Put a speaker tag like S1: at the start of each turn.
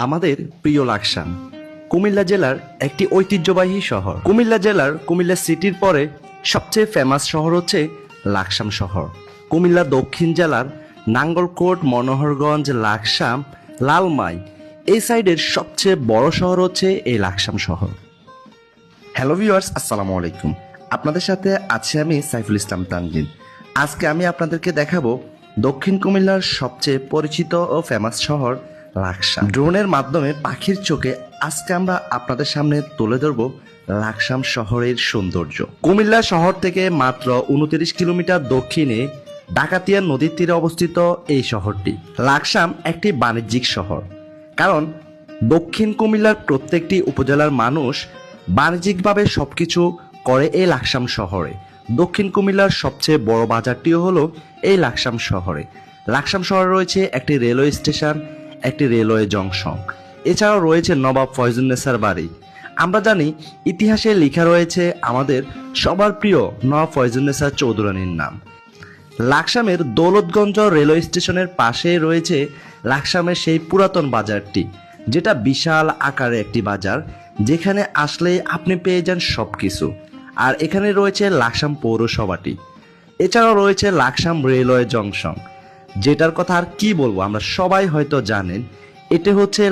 S1: আমাদের প্রিয় লাকসাম কুমিল্লা জেলার একটি ঐতিহ্যবাহী শহর। কুমিল্লা জেলার কুমিল্লা সিটির পরে সবচেয়ে ফেমাস শহর হচ্ছে লাকসাম শহর। কুমিল্লা দক্ষিণ জেলার নাঙ্গলকোট, মনোহরগঞ্জ, লাকসাম, লালমাই এই সাইডের সবচেয়ে বড় শহর হচ্ছে এই লাকসাম শহর। হ্যালো ভিউয়ার্স, আসসালামু আলাইকুম। আপনাদের সাথে আছি আমি সাইফুল ইসলাম তানজিন। আজকে আমি আপনাদেরকে দেখাবো দক্ষিণ কুমিল্লার সবচেয়ে পরিচিত ও ফেমাস শহর লাকসাম। ড্রোনের মাধ্যমে পাখির চোখে আজকে আমরা আপনাদের সামনে তুলে ধরবো লাকসাম শহরের সৌন্দর্য। কুমিল্লা শহর থেকে মাত্র 29 কিলোমিটার দক্ষিণে ডাকাতিয়া নদীর তীরে অবস্থিত এই শহরটি। লাকসাম একটি বাণিজ্যিক শহর, কারণ দক্ষিণ কুমিল্লার প্রত্যেকটি উপজেলার মানুষ বাণিজ্যিকভাবে সবকিছু করে এই লাকসাম শহরে। দক্ষিণ কুমিল্লার সবচেয়ে বড় বাজারটিও হলো এই লাকসাম শহরে। লাকসাম শহরে রয়েছে একটি রেলওয়ে স্টেশন, একটি রেলওয়ে জংশন, এছাড়াও রয়েছে নবাব ফয়জুন্নেসার বাড়ি। আমরা জানি ইতিহাসে লেখা রয়েছে আমাদের সবার প্রিয় নবাব ফয়জুন্নেসা চৌধুরানীর নাম। লাকসামের দৌলতগঞ্জ রেলওয়ে স্টেশনের পাশে রয়েছে লাকসামের সেই পুরাতন বাজারটি, যেটা বিশাল আকারে একটি বাজার, যেখানে আসলে আপনি পেয়ে যান সব কিছু। আর এখানে রয়েছে লাকসাম পৌরসভাটি, এছাড়াও রয়েছে লাকসাম রেলওয়ে জংশন, যেটার কথা আর কি বলবো, আমরা সবাই হয়তো জানেন। এটা হচ্ছে